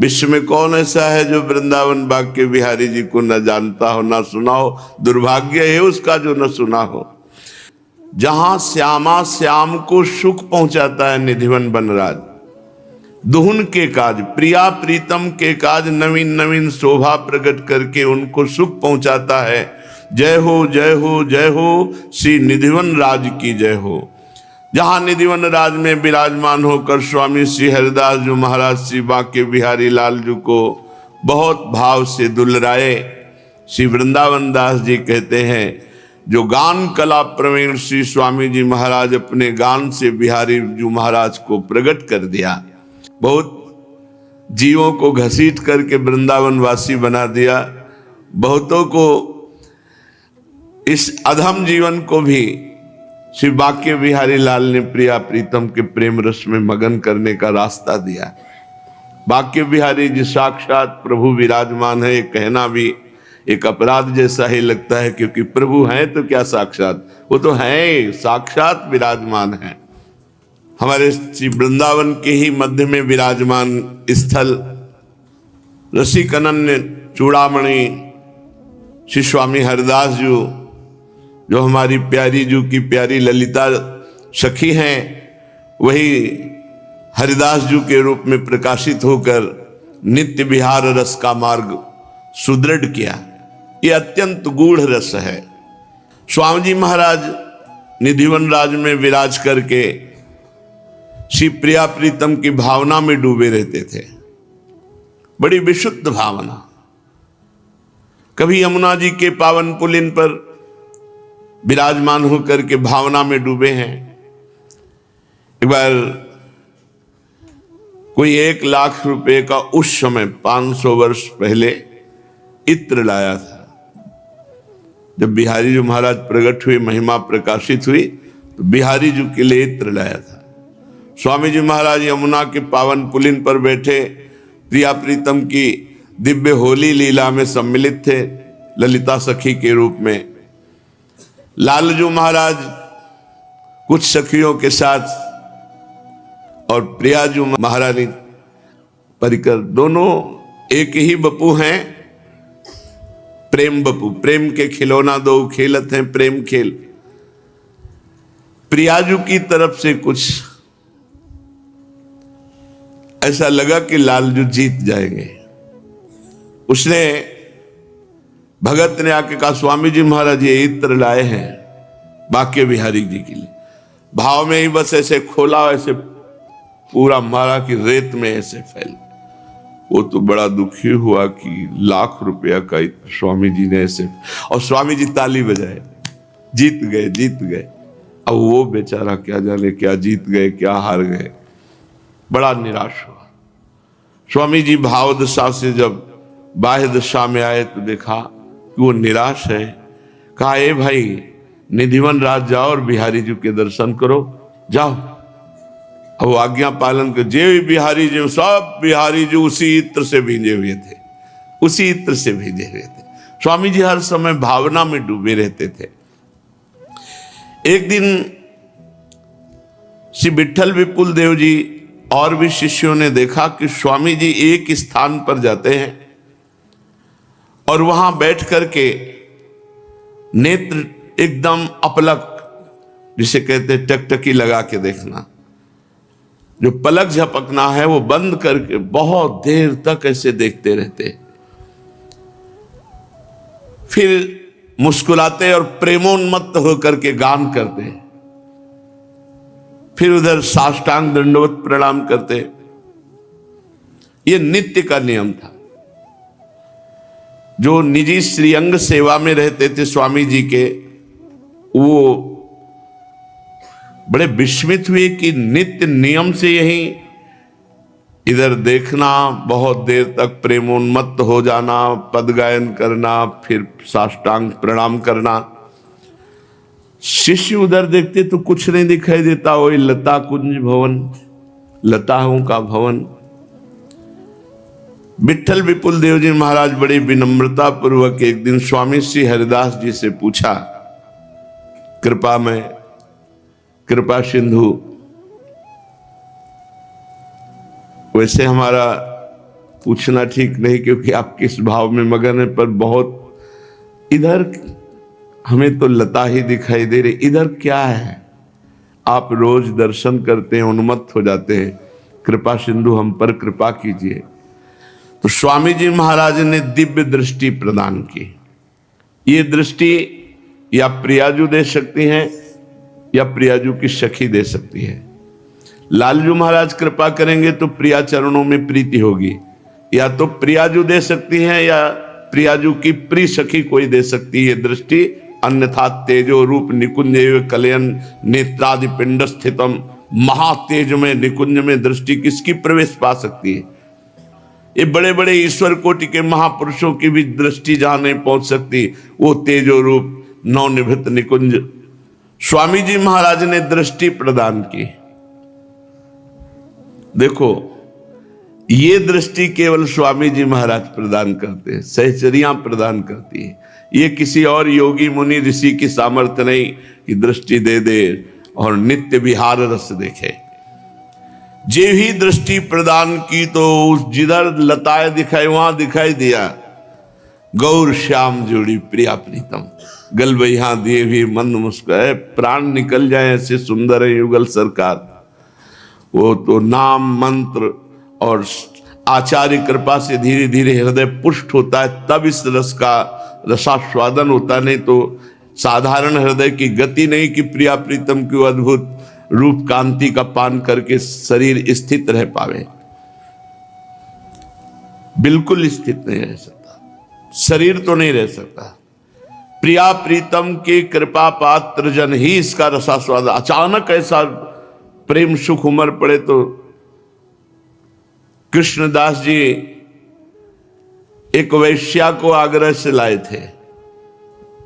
विश्व में कौन ऐसा है जो वृंदावन बांके बिहारी जी को न जानता हो, न सुना हो। दुर्भाग्य है उसका जो न सुना हो। जहां श्यामा श्याम को सुख पहुंचाता है निधिवन बनराज, दुहन के काज, प्रिया प्रीतम के काज, नवीन नवीन शोभा प्रकट करके उनको सुख पहुंचाता है। जय हो जय हो जय हो, श्री निधिवन राज की जय हो। जहां निधिवन राज में विराजमान होकर स्वामी श्री हरिदास जी महाराज श्री बांके बिहारी लाल जी को बहुत भाव से दुलराए। श्री वृंदावन दास जी कहते हैं, जो गान कला प्रवीण श्री स्वामी जी महाराज अपने गान से बिहारी जी महाराज को प्रकट कर दिया। बहुत जीवों को घसीट करके वृंदावन वासी बना दिया। बहुतों को इस अधम जीवन को भी श्री बांके बिहारी लाल ने प्रिया प्रीतम के प्रेम रस में मगन करने का रास्ता दिया। बांके बिहारी जी साक्षात प्रभु विराजमान है, ये कहना भी एक अपराध जैसा ही लगता है, क्योंकि प्रभु हैं तो क्या साक्षात, वो तो हैं, साक्षात विराजमान है। हमारे श्री वृंदावन के ही मध्य में विराजमान स्थल रसिक अनन्य चूड़ामणि श्री स्वामी हरिदास जी, जो हमारी प्यारी जू की प्यारी ललिता सखी हैं, वही हरिदास जू के रूप में प्रकाशित होकर नित्य विहार रस का मार्ग सुदृढ़ किया। ये अत्यंत गूढ़ रस है। स्वामी जी महाराज निधिवन राज में विराज करके श्री प्रिया प्रीतम की भावना में डूबे रहते थे, बड़ी विशुद्ध भावना। कभी यमुना जी के पावन पुलिन पर विराजमान होकर के भावना में डूबे हैं। एक बार कोई 1 लाख रुपए का उस समय 500 वर्ष पहले इत्र लाया था। जब बिहारी जी महाराज प्रकट हुए, महिमा प्रकाशित हुई, तो बिहारी जी के लिए इत्र लाया था। स्वामी जी महाराज यमुना के पावन पुलिन पर बैठे प्रिया प्रीतम की दिव्य होली लीला में सम्मिलित थे, ललिता सखी के रूप में। लालजू महाराज कुछ सखियों के साथ और प्रियाजू महारानी परिकर, दोनों एक ही बपू हैं, प्रेम बपू। प्रेम के खिलौना दो खेलत हैं प्रेम खेल। प्रियाजू की तरफ से कुछ ऐसा लगा कि लालजू जीत जाएंगे। उसने भगत ने आके कहा, स्वामी जी महाराज ये इत्र लाए हैं बांके बिहारी जी के लिए। भाव में ही बस ऐसे खोला, ऐसे पूरा मारा कि रेत में ऐसे फैल। वो तो बड़ा दुखी हुआ कि 1 लाख रुपया का इत्र स्वामी जी ने ऐसे, और स्वामी जी ताली बजाए, जीत गए जीत गए। अब वो बेचारा क्या जाने क्या जीत गए क्या हार गए, बड़ा निराश हुआ। स्वामी जी भाव दशा से जब बाह्य दशा में आए तो देखा कि वो निराश है। कहा, ए भाई निधिवन राज जाओ और बिहारी जी के दर्शन करो, जाओ। अब वो आज्ञा पालन कर, जे बिहारी जी, सब बिहारी जी उसी इत्र से भींजे हुए थे, उसी इत्र से भींजे हुए थे। स्वामी जी हर समय भावना में डूबे रहते थे। एक दिन श्री विठल विपुल देव जी और भी शिष्यों ने देखा कि स्वामी जी एक स्थान पर जाते हैं और वहां बैठ करके नेत्र एकदम अपलक, जिसे कहते हैं टकटकी लगा के देखना, जो पलक झपकना है वो बंद करके बहुत देर तक ऐसे देखते रहते। फिर मुस्कुराते और प्रेमोन्मत्त होकर के गान करते। फिर उधर साष्टांग दंडवत प्रणाम करते। ये नित्य का नियम था। जो निजी श्रीअंग सेवा में रहते थे स्वामी जी के, वो बड़े विस्मित हुए कि नित्य नियम से यही इधर देखना, बहुत देर तक प्रेमोन्मत्त हो जाना, पद गायन करना, फिर साष्टांग प्रणाम करना। शिष्य उधर देखते तो कुछ नहीं दिखाई देता, वही लता कुंज भवन, लताओं का भवन। विठल विपुल देव जी महाराज बड़ी विनम्रता पूर्वक एक दिन स्वामी श्री हरिदास जी से पूछा, कृपा में कृपा सिंधु, वैसे हमारा पूछना ठीक नहीं, क्योंकि आप किस भाव में मगन है। पर बहुत इधर हमें तो लता ही दिखाई दे रही, इधर क्या है? आप रोज दर्शन करते हैं, उन्मत्त हो जाते हैं। कृपा सिंधु हम पर कृपा कीजिए। तो स्वामी जी महाराज ने दिव्य दृष्टि प्रदान की। ये दृष्टि या प्रियाजू दे सकती हैं या प्रियाजू की सखी दे सकती है। लालजू महाराज कृपा करेंगे तो प्रिया चरणों में प्रीति होगी, या तो प्रियाजू दे सकती हैं या प्रियाजू की प्रिय सखी कोई दे सकती है दृष्टि। अन्यथा तेजो रूप निकुंज कलयन नेत्रादि पिंड स्थितम, महातेज में निकुंज में दृष्टि किसकी प्रवेश पा सकती है? ये बड़े बड़े ईश्वर कोटि के महापुरुषों की भी दृष्टि जहां नहीं पहुंच सकती, वो तेजो रूप नवनिभृत निकुंज स्वामी जी महाराज ने दृष्टि प्रदान की। देखो, ये दृष्टि केवल स्वामी जी महाराज प्रदान करते हैं, सहचरियां प्रदान करती है। ये किसी और योगी मुनि ऋषि की सामर्थ्य नहीं कि दृष्टि दे दे और नित्य विहार रस देखे। जे ही दृष्टि प्रदान की तो उस जिधर लताएं दिखाई वहां दिखाई दिया गौर श्याम जोड़ी प्रिया प्रीतम। गल बहिया दिए भी मंद मुस्कुराए, प्राण निकल जाए ऐसे सुंदर है युगल सरकार। वो तो नाम मंत्र और आचार्य कृपा से धीरे धीरे हृदय पुष्ट होता है, तब इस रस का रसास्वादन होता। नहीं तो साधारण हृदय की गति नहीं कि प्रिया प्रीतम की अद्भुत रूप कांति का पान करके शरीर स्थित रह पावे। बिल्कुल स्थित नहीं रह सकता, शरीर तो नहीं रह सकता। प्रिया प्रीतम के कृपा पात्र जन ही इसका रसास्वाद। अचानक ऐसा प्रेम सुख उमड़ पड़े तो कृष्णदास जी एक वैश्या को आगरा से लाए थे।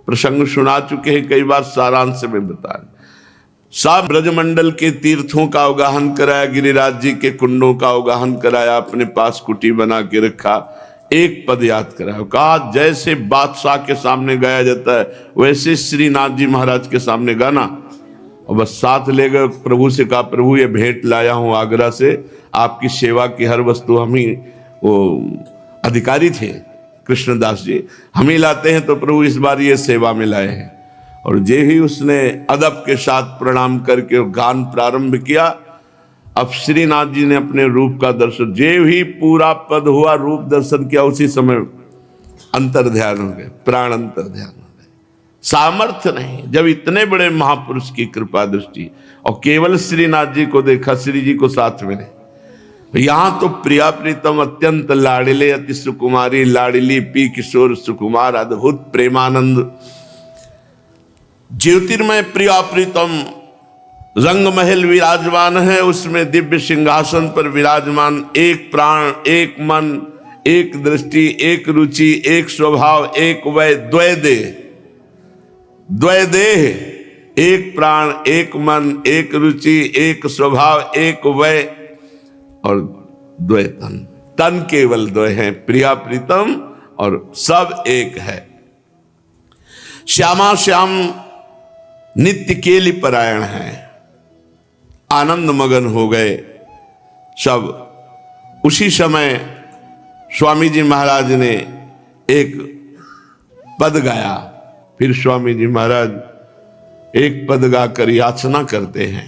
प्रसंग सुना चुके हैं कई बार, सारांश में बता रहे। सब ब्रजमंडल के तीर्थों का अवगाहन कराया, गिरिराज जी के कुंडों का अवगाहन कराया, अपने पास कुटी बना के रखा। एक पद याद कराया, कहा जैसे बादशाह के सामने गाया जाता है वैसे श्रीनाथ जी महाराज के सामने गाना। और बस साथ ले गए, प्रभु से कहा प्रभु ये भेंट लाया हूं आगरा से, आपकी सेवा की हर वस्तु हम ही, वो अधिकारी थे कृष्णदास जी, हम ही लाते हैं, तो प्रभु इस बार ये सेवा में लाए हैं। और जे ही उसने अदब के साथ प्रणाम करके गान प्रारंभ किया, अब श्रीनाथ जी ने अपने रूप का दर्शन, जे ही पूरा पद हुआ रूप दर्शन किया, उसी समय अंतर ध्यान हो गए, प्राण अंतर ध्यान हो गए। सामर्थ्य नहीं, जब इतने बड़े महापुरुष की कृपा दृष्टि, और केवल श्रीनाथ जी को देखा, श्री जी को साथ में नहीं। यहां तो प्रिया प्रीतम अत्यंत लाडिले अति सुकुमारी, लाडिली पी किशोर सुकुमार, अद्भुत प्रेमानंद ज्योतिर्मय प्रिया प्रीतम रंग महल विराजमान है, उसमें दिव्य सिंहासन पर विराजमान, एक प्राण एक मन एक दृष्टि एक रुचि एक स्वभाव एक वय द्वय देह, द्वय देह, एक प्राण एक मन एक रुचि एक स्वभाव एक वय और द्वय तन। तन केवल द्वय है, प्रिया प्रीतम और सब एक है। श्यामा श्याम नित्य केली परायण है, आनंद मगन हो गए सब। उसी समय स्वामी जी महाराज ने एक पद गाया। फिर स्वामी जी महाराज एक पद गाकर याचना करते हैं।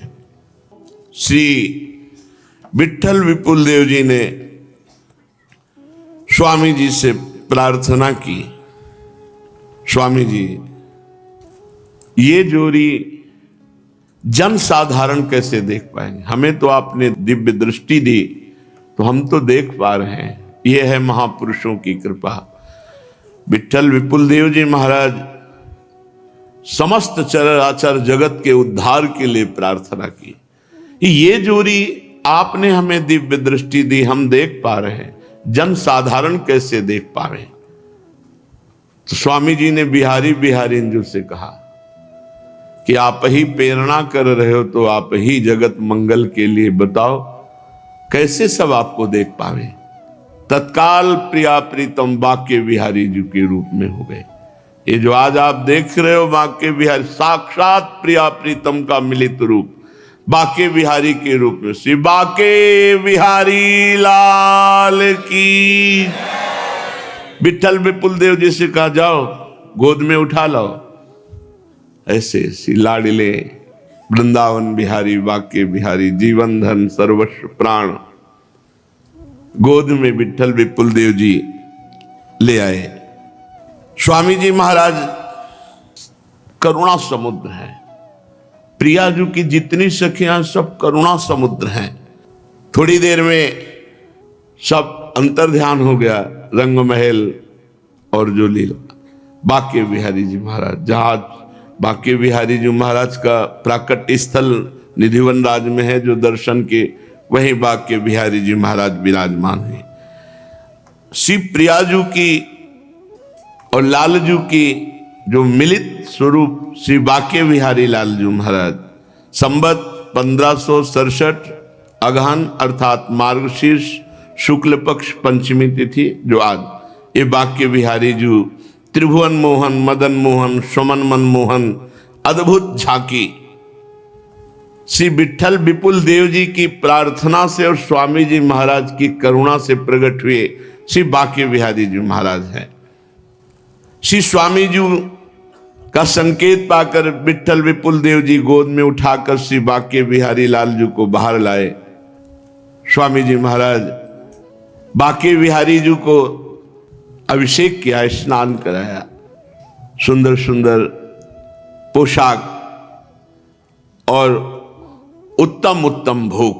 श्री विठल विपुल देव जी ने स्वामी जी से प्रार्थना की, स्वामी जी ये जोड़ी जन साधारण कैसे देख पाएंगे? हमें तो आपने दिव्य दृष्टि दी तो हम तो देख पा रहे हैं, ये है महापुरुषों की कृपा। विठल विपुल देव जी महाराज समस्त चराचर जगत के उद्धार के लिए प्रार्थना की। ये जोड़ी आपने हमें दिव्य दृष्टि दी, हम देख पा रहे हैं, जन साधारण कैसे देख पा रहे हैं? तो स्वामी जी ने बिहारी बिहारिंजू से कहा कि आप ही प्रेरणा कर रहे हो तो आप ही जगत मंगल के लिए बताओ कैसे सब आपको देख पावे। तत्काल प्रिया प्रीतम बाके बिहारी जी के रूप में हो गए। ये जो आज आप देख रहे हो बाके बिहारी, साक्षात प्रिया प्रीतम का मिलित रूप। बाके बिहारी के रूप में। श्री बाके बिहारी लाल की। विठल विपुल देव जी से कहा जाओ गोद में उठा लाओ। ऐसे श्री लाडिले वृंदावन बिहारी बाके बिहारी जीवन धन सर्वस्व प्राण गोद में विठल विपुल देव जी ले आए। स्वामी जी महाराज करुणा समुद्र है। प्रियाजू की जितनी सखियां सब करुणा समुद्र हैं। थोड़ी देर में सब अंतर ध्यान हो गया रंग महल और जो लीला। बाके बिहारी जी महाराज जहाज बाके बिहारी जी महाराज का प्राकट्य स्थल निधिवन राज में है जो दर्शन के, वहीं बाके बिहारी जी महाराज विराजमान है। श्री प्रियाजू की और लालजू की जो मिलित स्वरूप श्री बाके बिहारी लालजू महाराज संवत 1567 अगहन अर्थात मार्गशीर्ष शुक्ल पक्ष पंचमी तिथि जो आज ये बाके बिहारी जू त्रिभुवन मोहन मदन मोहन सुमन मनमोहन अद्भुत झांकी श्री विठल विपुल देव जी की प्रार्थना से और स्वामी जी महाराज की करुणा से प्रकट हुए श्री बाके बिहारी जी महाराज हैं। श्री स्वामी जी का संकेत पाकर विठल विपुल देव जी गोद में उठाकर श्री बाके बिहारी लाल जी को बाहर लाए। स्वामी जी महाराज बाके बिहारी जी को अभिषेक किया, स्नान कराया, सुंदर सुंदर पोशाक और उत्तम उत्तम भोग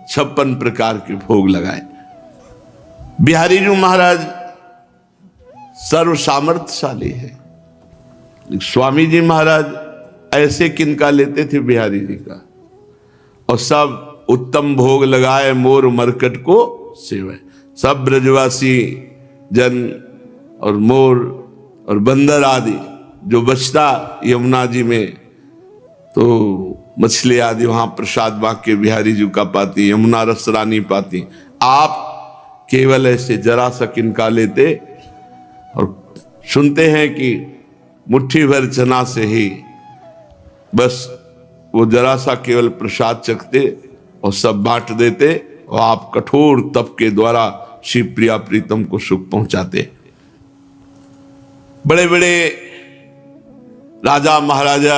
56 प्रकार के भोग लगाए। बिहारी जी महाराज सर्व सामर्थ्यशाली है। स्वामी जी महाराज ऐसे किनका लेते थे बिहारी जी का, और सब उत्तम भोग लगाए मोर मरकट को सेवे। सब ब्रजवासी जन और मोर और बंदर आदि जो बचता यमुना जी में, तो मछली आदि वहां प्रसाद बाके बिहारी जी का पाती, यमुना रस रानी पाती। आप केवल ऐसे जरा सा किनका लेते और सुनते हैं कि मुट्ठी भर चना से ही बस वो जरा सा केवल प्रसाद चखते और सब बांट देते, और आप कठोर तप के द्वारा श्री प्रिया प्रीतम को सुख पहुंचाते। बड़े बड़े राजा महाराजा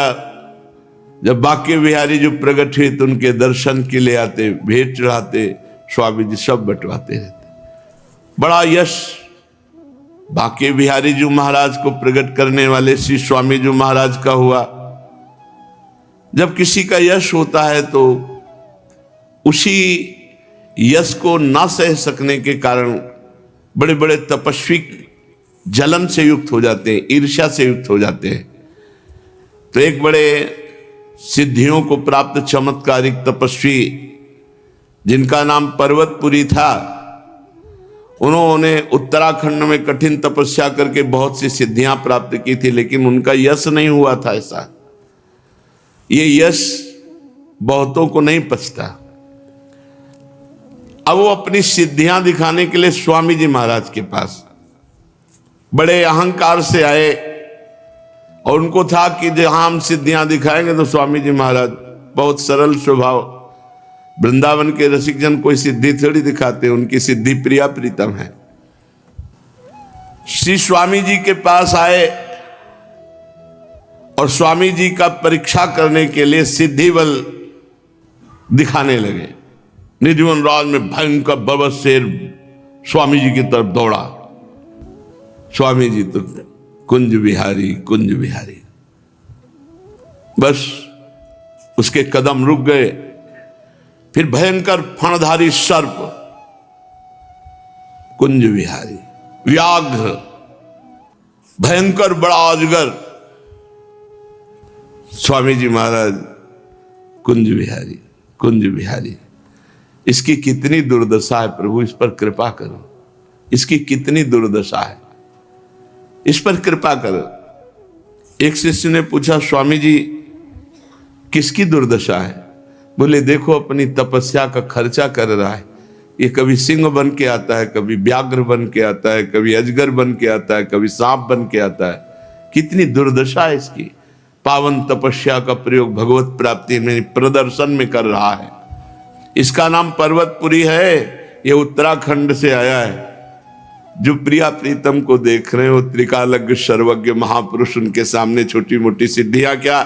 जब बाके बिहारी जो प्रकट हुए तो उनके दर्शन के लिए आते, भेंट चढ़ाते, स्वामी जी सब बंटवाते रहते। बड़ा यश बाके बिहारी जी महाराज को प्रकट करने वाले श्री स्वामी जी महाराज का हुआ। जब किसी का यश होता है तो उसी यश को ना सह सकने के कारण बड़े बड़े तपस्वी जलन से युक्त हो जाते हैं, ईर्ष्या से युक्त हो जाते हैं। तो एक बड़े सिद्धियों को प्राप्त चमत्कारिक तपस्वी जिनका नाम पर्वतपुरी था, उन्होंने उत्तराखंड में कठिन तपस्या करके बहुत सी सिद्धियां प्राप्त की थी, लेकिन उनका यश नहीं हुआ था। ऐसा ये यश बहुतों को नहीं पचता। अब वो अपनी सिद्धियां दिखाने के लिए स्वामी जी महाराज के पास बड़े अहंकार से आए, और उनको था कि जहां हम सिद्धियां दिखाएंगे तो स्वामी जी महाराज बहुत सरल स्वभाव, वृंदावन के रसिक जन कोई सिद्धि थोड़ी दिखाते, उनकी सिद्धि प्रिया प्रीतम है। श्री स्वामी जी के पास आए और स्वामी जी का परीक्षा करने के लिए सिद्धि बल दिखाने लगे। निधिवन राज में भयंकर बरबस शेर स्वामी जी की तरफ दौड़ा। स्वामी जी तो कुंज बिहारी कुंज बिहारी, बस उसके कदम रुक गए। फिर भयंकर फणधारी सर्प कुंज बिहारी, व्याघ्र भयंकर बड़ा अजगर स्वामी जी महाराज कुंज बिहारी कुंज बिहारी। इसकी कितनी दुर्दशा है प्रभु, इस पर कृपा करो। इसकी कितनी दुर्दशा है, इस पर कृपा करो। एक शिष्य ने पूछा, स्वामी जी किसकी दुर्दशा है? बोले देखो अपनी तपस्या का खर्चा कर रहा है, ये कभी सिंह बन के आता है, कभी व्याघ्र बन के आता है, कभी अजगर बन के आता है, कभी सांप बन के आता है। कितनी दुर्दशा है इसकी। पावन तपस्या का प्रयोग भगवत प्राप्ति में प्रदर्शन में कर रहा है। इसका नाम पर्वतपुरी है। ये उत्तराखंड से आया है। जो प्रिया प्रीतम को देख रहे हो, त्रिकालज्ञ सर्वज्ञ महापुरुष, उनके सामने छोटी मोटी सिद्धियां क्या।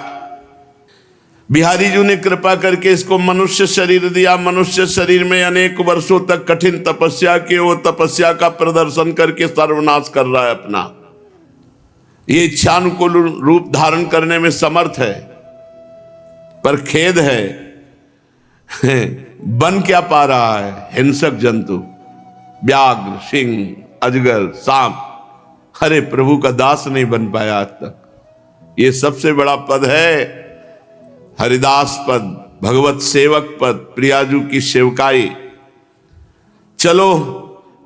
बिहारी जी ने कृपा करके इसको मनुष्य शरीर दिया। मनुष्य शरीर में अनेक वर्षों तक कठिन तपस्या की, वो तपस्या का प्रदर्शन करके सर्वनाश कर रहा है अपना। ये इच्छानुकूल रूप धारण करने में समर्थ है, पर खेद है बन क्या पा रहा है? हिंसक जंतु, व्याघ्र, सिंह, अजगर, सांप। हरे प्रभु का दास नहीं बन पाया आज तक। ये सबसे बड़ा पद है, हरिदास पद, भगवत सेवक पद, प्रियाजू की सेवकाई। चलो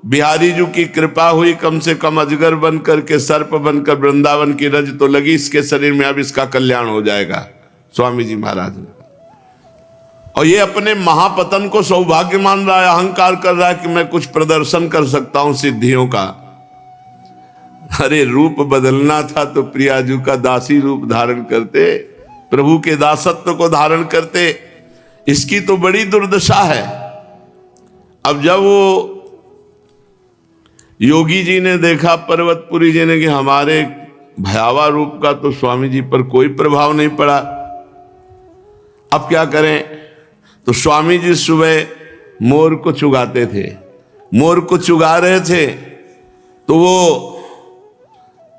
बिहारी जू की कृपा हुई, कम से कम अजगर बनकर के, सर्प बनकर वृंदावन की रज तो लगी इसके शरीर में। अब इसका कल्याण हो जाएगा, स्वामी जी महाराज ने। और ये अपने महापतन को सौभाग्य मान रहा है, अहंकार कर रहा है कि मैं कुछ प्रदर्शन कर सकता हूं सिद्धियों का। अरे रूप बदलना था तो प्रियाजू का दासी रूप धारण करते, प्रभु के दासत्व को धारण करते। इसकी तो बड़ी दुर्दशा है। अब जब वो योगी जी ने देखा, पर्वतपुरी जी ने, कि हमारे भयावह रूप का तो स्वामी जी पर कोई प्रभाव नहीं पड़ा, अब क्या करें? तो स्वामी जी सुबह मोर को चुगाते थे। मोर को चुगा रहे थे तो वो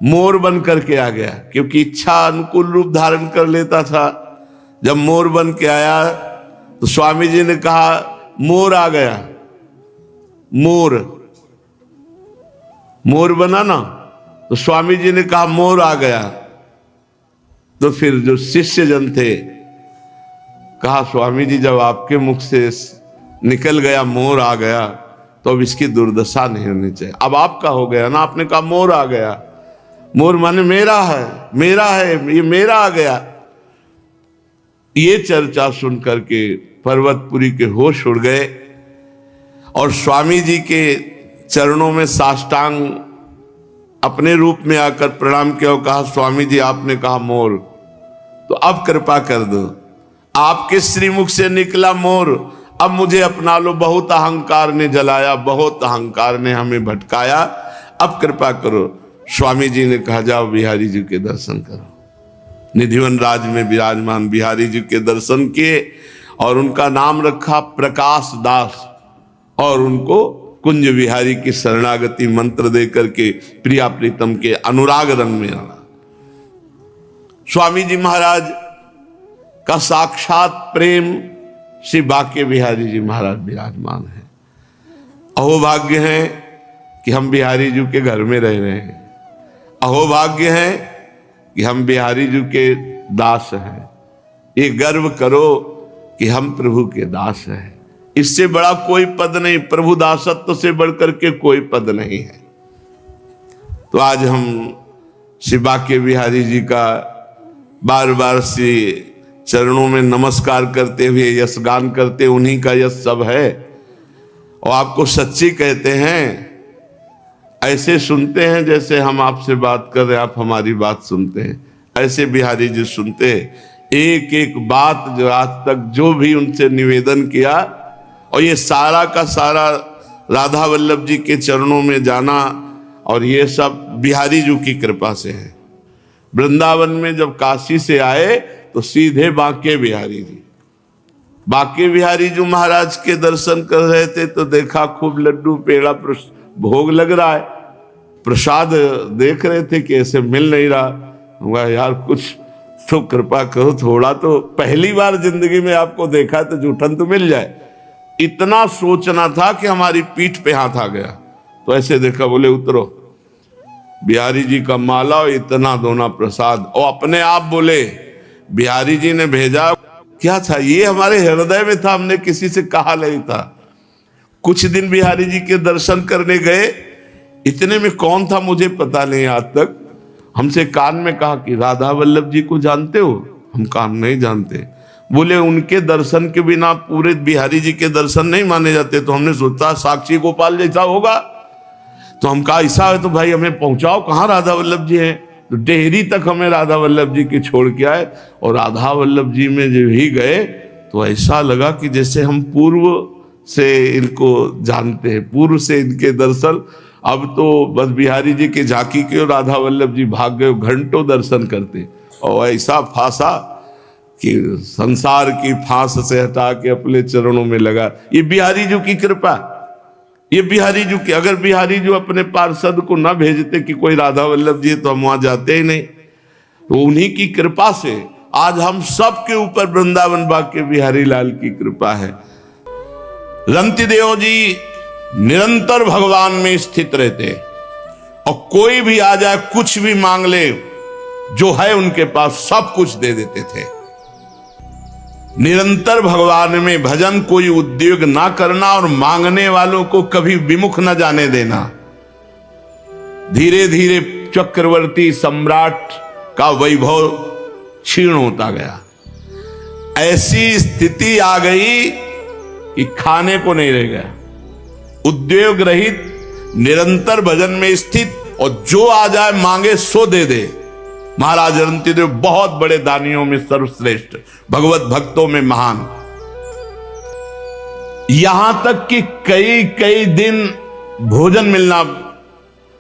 मोर बन करके आ गया, क्योंकि इच्छा अनुकूल रूप धारण कर लेता था। जब मोर बन के आया तो स्वामी जी ने कहा मोर आ गया। मोर मोर बना ना, तो स्वामी जी ने कहा मोर आ गया। तो फिर जो शिष्य जन थे, कहा स्वामी जी जब आपके मुख से निकल गया मोर आ गया, तो अब इसकी दुर्दशा नहीं होनी चाहिए। अब आपका हो गया ना, आपने कहा मोर आ गया। मोर माने मेरा है, मेरा है, ये मेरा आ गया। ये चर्चा सुन करके पर्वतपुरी के होश उड़ गए और स्वामी जी के चरणों में साष्टांग अपने रूप में आकर प्रणाम किया और कहा स्वामी जी आपने कहा मोर, तो अब कृपा कर दो, आपके श्रीमुख से निकला मोर, अब मुझे अपना लो। बहुत अहंकार ने जलाया, बहुत अहंकार ने हमें भटकाया, अब कृपा करो। स्वामी जी ने कहा जाओ बिहारी जी के दर्शन करो। निधिवन राज में विराजमान बिहारी जी के दर्शन किए और उनका नाम रखा प्रकाश दास, और उनको कुंज बिहारी की शरणागति मंत्र दे करके प्रिया प्रीतम के अनुराग रंग में आना। स्वामी जी महाराज का साक्षात प्रेम श्री बाके बिहारी जी महाराज विराजमान है। अहोभाग्य है कि हम बिहारी जी के घर में रह रहे हैं। अहोभाग्य है कि हम बिहारी जी के दास हैं। ये गर्व करो कि हम प्रभु के दास हैं। इससे बड़ा कोई पद नहीं, प्रभु दासत्व से बढ़कर के कोई पद नहीं है। तो आज हम श्री बाके बिहारी जी का बार बार श्री चरणों में नमस्कार करते हुए यश गान करते, उन्हीं का यश सब है। और आपको सच्ची कहते हैं, ऐसे सुनते हैं जैसे हम आपसे बात कर रहे हैं, आप हमारी बात सुनते हैं, ऐसे बिहारी जी सुनते हैं। एक एक बात जो आज तक जो भी उनसे निवेदन किया, और ये सारा का सारा राधा वल्लभ जी के चरणों में जाना, और ये सब बिहारी जी की कृपा से है। वृंदावन में जब काशी से आए तो सीधे बाके बिहारी जी, बाके बिहारी जी महाराज के दर्शन कर रहे थे तो देखा खूब लड्डू पेड़ा भोग लग रहा है, प्रसाद देख रहे थे कि ऐसे मिल नहीं रहा। यार कुछ तो कृपा करो, थोड़ा तो, पहली बार जिंदगी में आपको देखा तो जूठन तो मिल जाए। इतना सोचना था कि हमारी पीठ पे हाथ आ गया। तो ऐसे देखा, बोले उतरो, बिहारी जी का माला और इतना दोना प्रसाद। और अपने आप बोले बिहारी जी ने भेजा, क्या था ये हमारे हृदय में था, हमने किसी से कहा नहीं था। कुछ दिन बिहारी जी के दर्शन करने गए, इतने में कौन था मुझे पता नहीं आज तक, हमसे कान में कहा कि राधा वल्लभ जी को जानते हो? हम कान नहीं जानते। बोले उनके दर्शन के बिना पूरे बिहारी जी के दर्शन नहीं माने जाते। तो हमने सोचा साक्षी गोपाल जैसा होगा। तो हम कहा ऐसा है तो भाई हमें पहुंचाओ, कहाँ राधा वल्लभ जी हैं? तो टेहरी तक हमें राधा वल्लभ जी की छोड़ के आए, और राधा वल्लभ जी में जब ही गए तो ऐसा लगा कि जैसे हम पूर्व से इनको जानते हैं, पूर्व से इनके दर्शन। अब तो बस बिहारी जी के झांकी के और राधा वल्लभ जी भाग गए, घंटों दर्शन करते, और ऐसा फांसा कि संसार की फांस से हटा के अपने चरणों में लगा। ये बिहारी जी की कृपा, ये बिहारी जी की। अगर बिहारी जी अपने पार्षद को ना भेजते कि कोई राधा वल्लभ जी, तो हम वहां जाते ही नहीं। तो उन्हीं की कृपा से आज हम सब के ऊपर वृंदावन बाके बिहारी लाल की कृपा है। रंतिदेव जी निरंतर भगवान में स्थित रहते, और कोई भी आ जाए कुछ भी मांग ले, जो है उनके पास सब कुछ दे देते थे। निरंतर भगवान में भजन, कोई उद्योग ना करना, और मांगने वालों को कभी विमुख न जाने देना। धीरे धीरे चक्रवर्ती सम्राट का वैभव क्षीण होता गया। ऐसी स्थिति आ गई कि खाने को नहीं रह गया। उद्योग रहित, निरंतर भजन में स्थित, और जो आ जाए मांगे सो दे दे। महाराज रंतिदेव बहुत बड़े दानियों में सर्वश्रेष्ठ, भगवत भक्तों में महान। यहां तक कि कई कई दिन भोजन मिलना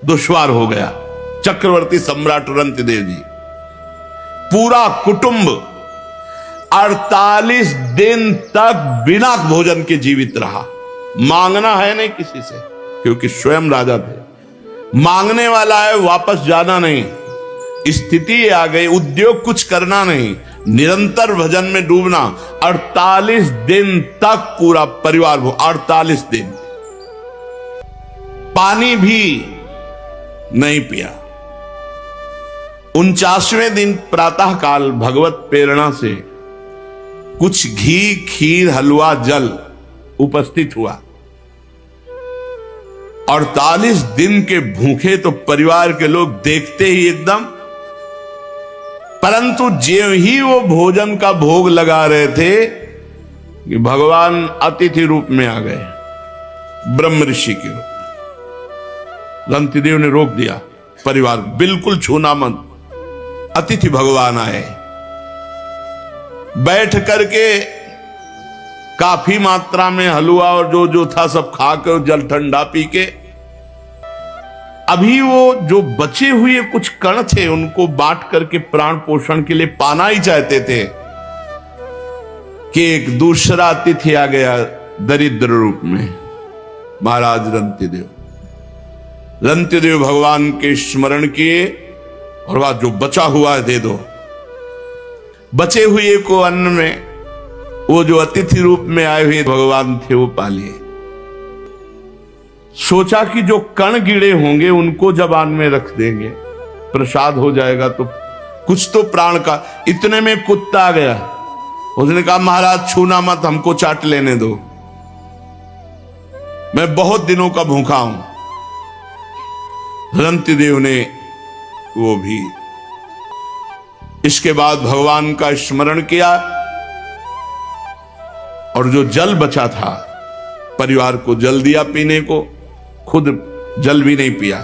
दुश्वार हो गया। चक्रवर्ती सम्राट रंतिदेव जी, पूरा कुटुंब 48 दिन तक बिना भोजन के जीवित रहा। मांगना है नहीं किसी से, क्योंकि स्वयं राजा थे। मांगने वाला है, वापस जाना नहीं। स्थिति आ गई, उद्योग कुछ करना नहीं, निरंतर भजन में डूबना। 48 दिन तक पूरा परिवार, 48 दिन पानी भी नहीं पिया। 49वें दिन प्रातः काल भगवत प्रेरणा से कुछ घी, खीर, हलवा, जल उपस्थित हुआ। 48 दिन के भूखे तो परिवार के लोग देखते ही एकदम, परंतु ज्यों ही वो भोजन का भोग लगा रहे थे कि भगवान अतिथि रूप में आ गए, ब्रह्म ऋषि के रूप। रंतिदेव ने रोक दिया परिवार, बिल्कुल छूना मत, अतिथि भगवान आए। बैठ करके काफी मात्रा में हलवा और जो था सब खाकर, जल ठंडा पी के, अभी वो जो बचे हुए कुछ कण थे उनको बांट करके प्राण पोषण के लिए पाना ही चाहते थे कि एक दूसरा अतिथि आ गया दरिद्र रूप में, महाराज रंतिदेव। रंतिदेव भगवान के स्मरण किए और वह जो बचा हुआ है दे दो। बचे हुए को अन्न में वो जो अतिथि रूप में आए हुए भगवान थे वो पा लिए। सोचा कि जो कण गिरे होंगे उनको जब आन में रख देंगे, प्रसाद हो जाएगा तो कुछ तो प्राण का। इतने में कुत्ता आ गया, उसने कहा महाराज छूना मत, हमको चाट लेने दो, मैं बहुत दिनों का भूखा हूं। रंतिदेव ने वो भी इसके बाद भगवान का स्मरण किया, और जो जल बचा था परिवार को जल दिया पीने को, खुद जल भी नहीं पिया।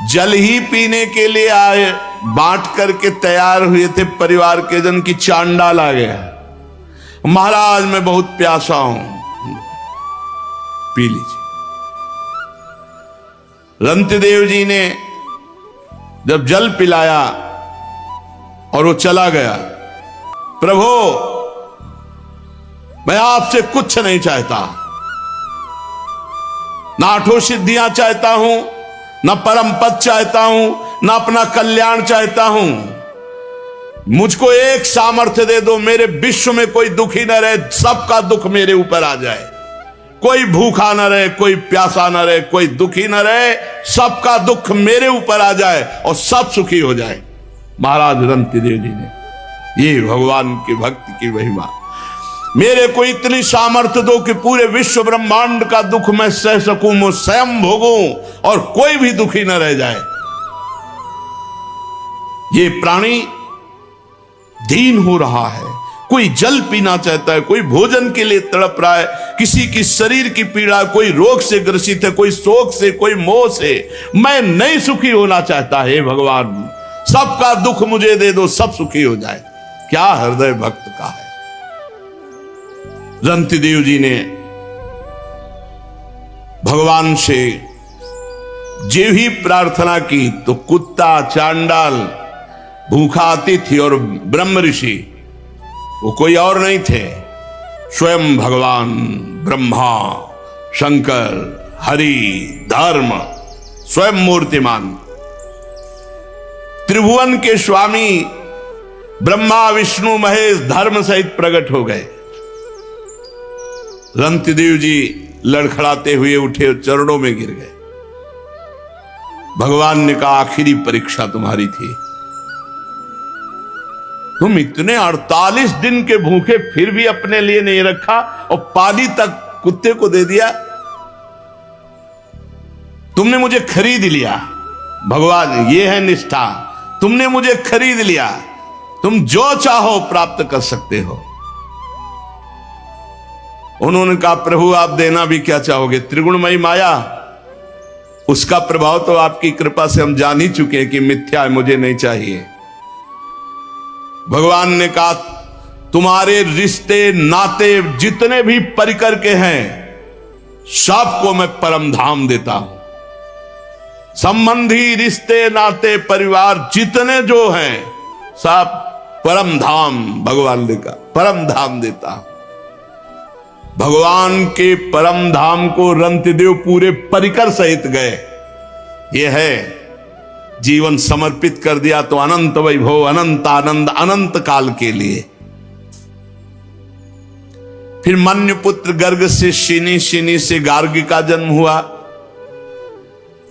जल ही पीने के लिए आए, बांट करके तैयार हुए थे परिवार के जन की चांडाल आ गया, महाराज मैं बहुत प्यासा हूं, पी लीजिए। रंतिदेव जी ने जब जल पिलाया और वो चला गया, प्रभु मैं आपसे कुछ नहीं चाहता, ना आठों सिद्धियां चाहता हूं, ना परम पद चाहता हूं, ना अपना कल्याण चाहता हूं, मुझको एक सामर्थ्य दे दो, मेरे विश्व में कोई दुखी न रहे, सबका दुख मेरे ऊपर आ जाए, कोई भूखा न रहे, कोई प्यासा न रहे, कोई दुखी न रहे, सबका दुख मेरे ऊपर आ जाए और सब सुखी हो जाए। महाराज रंतिदेव जी ने ये भगवान की भक्ति की महिमा, मेरे को इतनी सामर्थ्य दो कि पूरे विश्व ब्रह्मांड का दुख मैं सह सकूं, मैं स्वयं भोगूं और कोई भी दुखी न रह जाए। ये प्राणी दीन हो रहा है, कोई जल पीना चाहता है, कोई भोजन के लिए तड़प रहा है, किसी की शरीर की पीड़ा, कोई रोग से ग्रसित है, कोई शोक से, कोई मोह से। मैं नहीं सुखी होना चाहता है भगवान, सबका दुख मुझे दे दो, सब सुखी हो जाए। क्या हृदय भक्त का है। रंतिदेव जी ने भगवान से जो ही प्रार्थना की तो कुत्ता, चांडाल, भूखा अतिथि और ब्रह्म ऋषि, वो कोई और नहीं थे, स्वयं भगवान ब्रह्मा, शंकर, हरि, धर्म, स्वयं मूर्तिमान त्रिभुवन के स्वामी ब्रह्मा, विष्णु, महेश धर्म सहित प्रकट हो गए। रंतिदेव जी लड़खड़ाते हुए उठे और चरणों में गिर गए। भगवान ने कहा, आखिरी परीक्षा तुम्हारी थी। तुम इतने 48 दिन के भूखे फिर भी अपने लिए नहीं रखा और पानी तक कुत्ते को दे दिया। तुमने मुझे खरीद लिया। भगवान, ये है निष्ठा। तुमने मुझे खरीद लिया। तुम जो चाहो प्राप्त कर सकते हो। उन्होंने कहा, प्रभु आप देना भी क्या चाहोगे? त्रिगुणमयी माया, उसका प्रभाव तो आपकी कृपा से हम जान ही चुके हैं कि मिथ्या है, मुझे नहीं चाहिए। भगवान ने कहा, तुम्हारे रिश्ते नाते जितने भी परिकर के हैं सबको मैं परम धाम देता हूं। संबंधी, रिश्ते, नाते, परिवार जितने जो हैं सब परम धाम, भगवान ने कहा परम धाम देता हूं। भगवान के परम धाम को रंतिदेव पूरे परिकर सहित गए। यह है, जीवन समर्पित कर दिया तो अनंत वैभव, अनंत आनंद, अनंत काल के लिए। फिर मन्युपुत्र गर्ग से शिनी, शिनी से गार्ग का जन्म हुआ।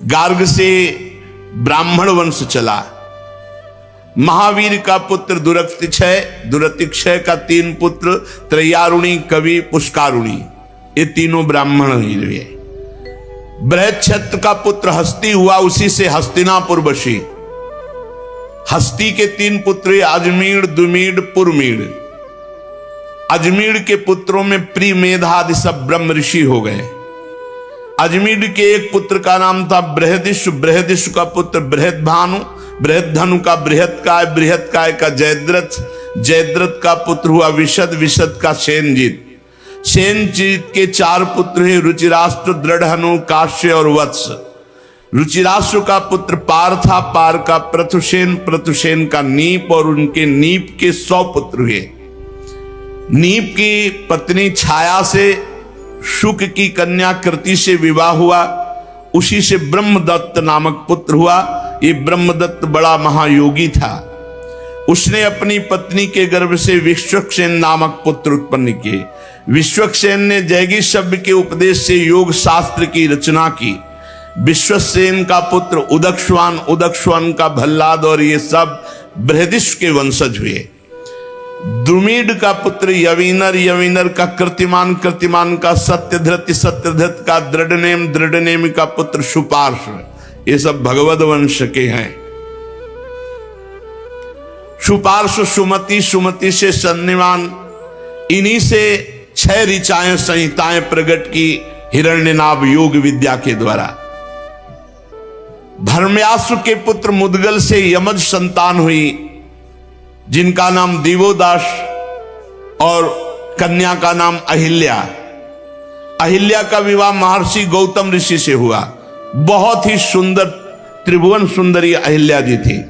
गार्ग से ब्राह्मण वंश चला। महावीर का पुत्र दुरतिक्षय, दुरतिक्षय का 3 पुत्र त्रयारुणी, कवि, पुष्कारुणी, ये तीनों ब्राह्मण ही हुए। बृहच्छत्र का पुत्र हस्ती हुआ, उसी से हस्तिनापुर बसी। हस्ती के 3 पुत्र अजमीर, दुमीड, पुरमीड। अजमीर के पुत्रों में प्रीमेधा आदि सब ब्रह्म ऋषि हो गए। अजमीर के एक पुत्र का नाम था बृहदिश, बृहदिश का पुत्र बृहदभानु, बृहदधनु का बृहत्काय, बृहत्काय का जयद्रथ, जयद्रथ का पुत्र हुआ विशद, विशद का सेनजीत। सेनजीत के 4 पुत्र हैं रुचिराष्ट्र, दृढ़हनु, काश्य और वत्स। रुचिराष्ट्र का पुत्र पार था, पार का प्रथुसेन, प्रथुसेन का नीप और उनके नीप के 100 पुत्र हुए। नीप की पत्नी छाया से शुक की कन्या कृति से विवाह हुआ, उसी से ब्रह्मदत्त नामक पुत्र हुआ। ये ब्रह्मदत्त बड़ा महायोगी था। उसने अपनी पत्नी के गर्भ से विश्वक्सेन नामक पुत्र उत्पन्न किए। विश्वक्सेन ने जैगी शब्द के उपदेश से योग शास्त्र की रचना की। विश्वसेन का पुत्र उदक्षवान, उदक्षवान का भल्लाद, और ये सब बृहदिश के वंशज हुए। द्रुमीड का पुत्र यवीनर, यवीनर का कृतिमान, कृतिमान का सत्यधृत, सत्यधृत का दृढ़नेम, दृढ़नेम का पुत्र सुपार्श्व। ये सब भगवद वंश के हैं। सुपार्श्व सुमति, सुमति से सन्निवान। इन्हीं से 6 ऋचाएं, संहिताएं प्रकट की हिरण्यनाभ योग विद्या के द्वारा। धर्म्यासु के पुत्र मुदगल से यमज संतान हुई, जिनका नाम दिवोदास और कन्या का नाम अहिल्या। अहिल्या का विवाह महर्षि गौतम ऋषि से हुआ। बहुत ही सुंदर, त्रिभुवन सुंदरी अहिल्या जी थी।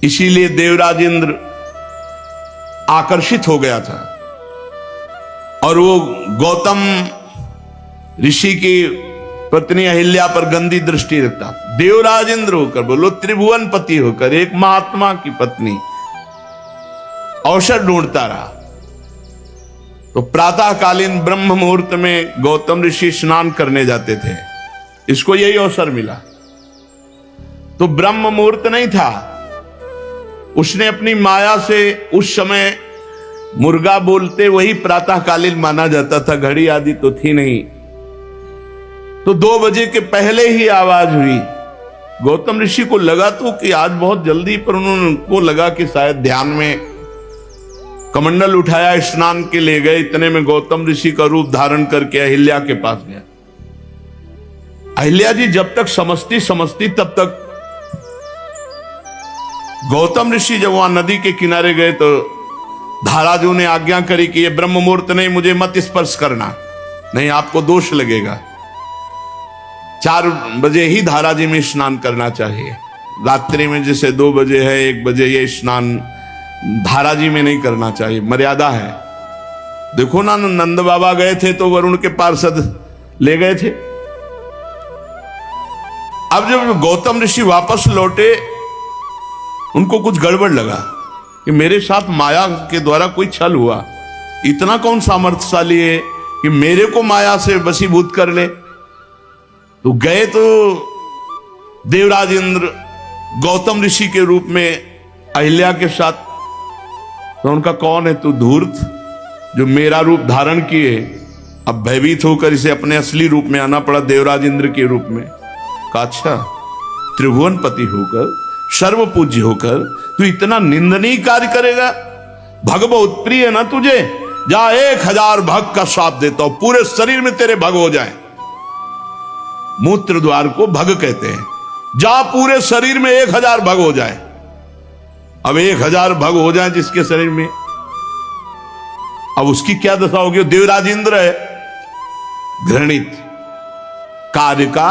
इसीलिए देवराज इंद्र आकर्षित हो गया था और वो गौतम ऋषि की पत्नी अहिल्या पर गंदी दृष्टि रखता। देवराज इंद्र होकर, बोलो त्रिभुवन पति होकर, एक महात्मा की पत्नी अवसर ढूंढता रहा। तो प्रातःकालीन ब्रह्म मुहूर्त में गौतम ऋषि स्नान करने जाते थे, इसको यही अवसर मिला। तो ब्रह्म मुहूर्त नहीं था, उसने अपनी माया से, उस समय मुर्गा बोलते वही प्रातःकालीन माना जाता था, घड़ी आदि तो थी नहीं। तो 2 बजे के पहले ही आवाज हुई। गौतम ऋषि को लगा तो कि आज बहुत जल्दी, पर उनको लगा कि शायद ध्यान में कमंडल उठाया, स्नान के लिए गए। इतने में गौतम ऋषि का रूप धारण करके अहिल्या के पास गया। अहिल्या जी जब तक समझती तब तक गौतम ऋषि जब वहां नदी के किनारे गए तो धाराजू ने आज्ञा करी कि ये ब्रह्म मुहूर्त नहीं, मुझे मत स्पर्श करना, नहीं आपको दोष लगेगा। 4 बजे ही धाराजी में स्नान करना चाहिए। रात्रि में जैसे 2 बजे है, 1 बजे, ये स्नान धाराजी में नहीं करना चाहिए, मर्यादा है। देखो ना, नंद बाबा गए थे तो वरुण के पार्षद ले गए थे। अब जब गौतम ऋषि वापस लौटे, उनको कुछ गड़बड़ लगा कि मेरे साथ माया के द्वारा कोई छल हुआ। इतना कौन सामर्थ्यशाली है कि मेरे को माया से वशीभूत कर ले। तो गए तो देवराज इंद्र गौतम ऋषि के रूप में अहिल्या के साथ। तो उनका कौन है तू धूर्त, जो मेरा रूप धारण किए, अब भयभीत होकर इसे अपने असली रूप में आना पड़ा, देवराज इंद्र के रूप में। कहा अच्छा, त्रिभुवनपति होकर, सर्व पूज्य होकर तू इतना निंदनीय कार्य करेगा? भग बहुत प्रिय है ना तुझे, जा 1000 भग का श्राप देता हूं, पूरे शरीर में तेरे भग हो जाए। मूत्र द्वार को भग कहते हैं, जा पूरे शरीर में 1000 भग हो जाए। अब 1000 भग हो जाए जिसके शरीर में, अब उसकी क्या दशा होगी? देवराज इंद्र है, घृणित कार्य का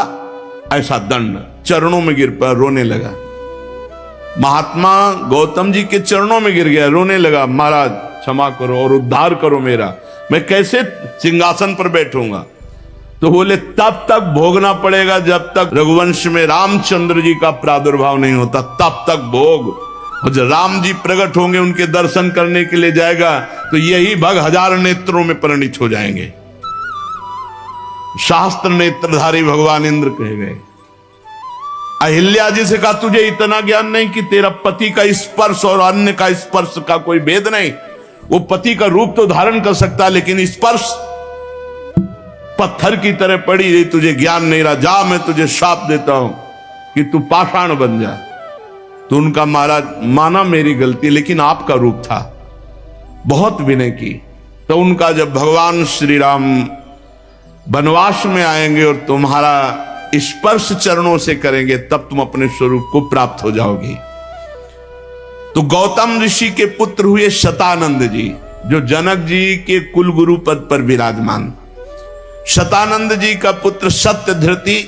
ऐसा दंड, चरणों में गिर पर रोने लगा। महात्मा गौतम जी के चरणों में गिर गया, रोने लगा, महाराज क्षमा करो और उद्धार करो मेरा, मैं कैसे सिंहासन पर बैठूंगा? तो बोले तब तक भोगना पड़ेगा जब तक रघुवंश में रामचंद्र जी का प्रादुर्भाव नहीं होता, तब तक भोग। और जब राम जी प्रकट होंगे, उनके दर्शन करने के लिए जाएगा, तो यही भग 1000 नेत्रों में परिणित हो जाएंगे। शास्त्र नेत्रधारी भगवान इंद्र कहे गए। अहिल्या जी से कहा तुझे इतना ज्ञान नहीं कि तेरा पति का स्पर्श और अन्य का स्पर्श का कोई भेद नहीं? वो पति का रूप तो धारण कर सकता, लेकिन स्पर्श पत्थर की तरह पड़ी रही, तुझे ज्ञान नहीं रहा, जा मैं तुझे शाप देता हूं कि तू पाषाण बन जा। तो उनका महाराज माना मेरी गलती, लेकिन आपका रूप था, बहुत विनय की। तो उनका जब भगवान श्री राम वनवास में आएंगे और तुम्हारा स्पर्श चरणों से करेंगे, तब तुम अपने स्वरूप को प्राप्त हो जाओगी। तो गौतम ऋषि के पुत्र हुए शतानंद जी, जो जनक जी के कुल गुरु पद पर विराजमान। शतानंद जी का पुत्र सत्यधृति,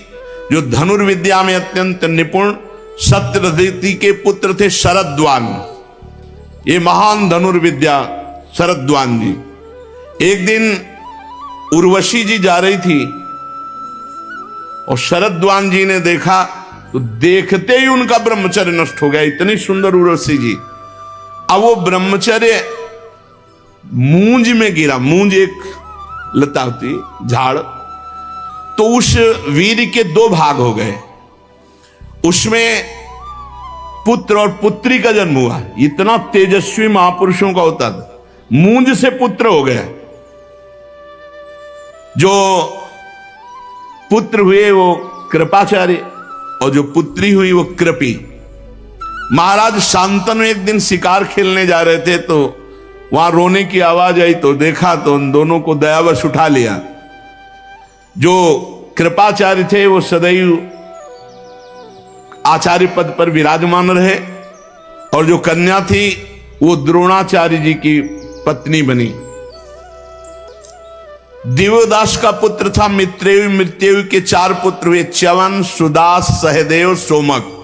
जो धनुर्विद्या में अत्यंत निपुण। सत्यधृति के पुत्र थे शरद्वान, ये महान धनुर्विद्या शरद्वान जी। एक दिन उर्वशी जी जा रही थी और शरद्वान जी ने देखा, तो देखते ही उनका ब्रह्मचर्य नष्ट हो गया। इतनी सुंदर उर्वशी जी। अब वो ब्रह्मचर्य मूंज में गिरा। मूंज एक लता होती, झाड़। तो उस वीर के 2 भाग हो गए, उसमें पुत्र और पुत्री का जन्म हुआ। इतना तेजस्वी महापुरुषों का होता था। मूंज से पुत्र हो गया। जो पुत्र हुए वो कृपाचार्य और जो पुत्री हुई वो कृपी। महाराज शांतनु एक दिन शिकार खेलने जा रहे थे, तो वहां रोने की आवाज आई, तो देखा तो उन दोनों को दयावश उठा लिया। जो कृपाचार्य थे वो सदैव आचार्य पद पर विराजमान रहे, और जो कन्या थी वो द्रोणाचार्य जी की पत्नी बनी। दिव्यदास का पुत्र था मित्रेय। मृत्युवी के 4 पुत्र हुए, च्यवन, सुदास, सहदेव, सोमक।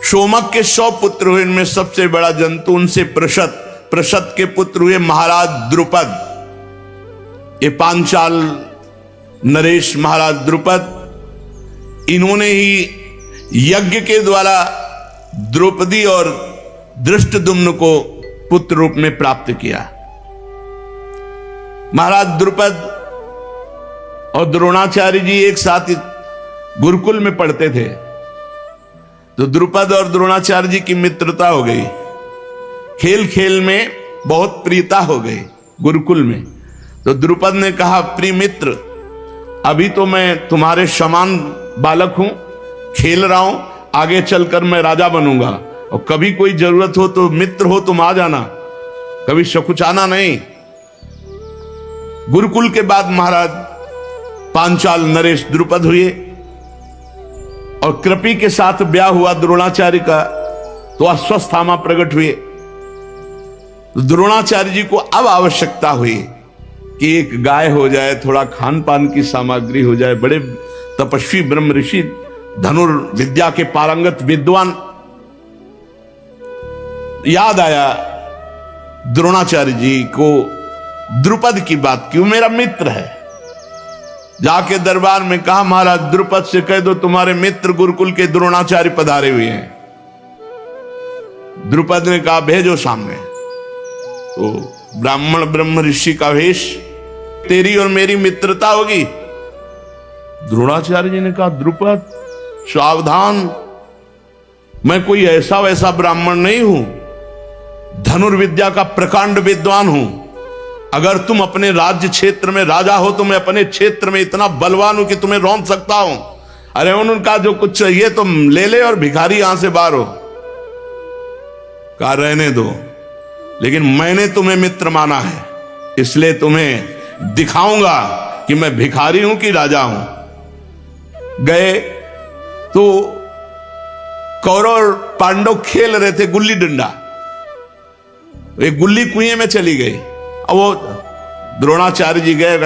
सोमक के 100 पुत्र हुए, इनमें सबसे बड़ा जंतु उनसे प्रशत। प्रशत के पुत्र हुए महाराज द्रुपद। ये पांचाल नरेश महाराज द्रुपद, इन्होंने ही यज्ञ के द्वारा द्रौपदी और धृष्टद्युम्न को पुत्र रूप में प्राप्त किया। महाराज द्रुपद और द्रोणाचार्य जी एक साथ गुरुकुल में पढ़ते थे। तो द्रुपद और द्रोणाचार्य जी की मित्रता हो गई, खेल खेल में बहुत प्रियता हो गई गुरुकुल में। तो द्रुपद ने कहा, प्रिय मित्र, अभी तो मैं तुम्हारे समान बालक हूं, खेल रहा हूं, आगे चलकर मैं राजा बनूंगा, और कभी कोई जरूरत हो तो मित्र हो तुम आ जाना, कभी सकुचाना नहीं। गुरुकुल के बाद महाराज पांचाल नरेश द्रुपद हुए, और कृपी के साथ ब्याह हुआ द्रोणाचार्य का। तो अश्वस्थामा प्रकट हुए। द्रोणाचार्य जी को अब आवश्यकता हुई कि एक गाय हो जाए, थोड़ा खान पान की सामग्री हो जाए। बड़े तपस्वी ब्रह्म ऋषि, धनुर्विद्या के पारंगत विद्वान। याद आया द्रोणाचार्य जी को द्रुपद की बात, क्यों मेरा मित्र है। जाके दरबार में कहा, महाराज द्रुपद से कह दो तुम्हारे मित्र गुरुकुल के द्रोणाचार्य पधारे हुए हैं। द्रुपद ने कहा भेजो सामने। तो ब्राह्मण ब्रह्म ऋषि का वेश, तेरी और मेरी मित्रता होगी। द्रोणाचार्य जी ने कहा, द्रुपद सावधान, मैं कोई ऐसा वैसा ब्राह्मण नहीं हूं, धनुर्विद्या का प्रकांड विद्वान हूं। अगर तुम अपने राज्य क्षेत्र में राजा हो तो मैं अपने क्षेत्र में इतना बलवान हूं कि तुम्हें रौंद सकता हूं। अरे उनका जो कुछ चाहिए तुम ले ले और भिखारी यहां से बाहर हो। कहा रहने दो, लेकिन मैंने तुम्हें मित्र माना है, इसलिए तुम्हें दिखाऊंगा कि मैं भिखारी हूं कि राजा हूं। गए तो कौरव और पांडव खेल रहे थे गुल्ली डंडा। एक गुल्ली कुएं में चली गई। अब वो द्रोणाचार्य जी गए,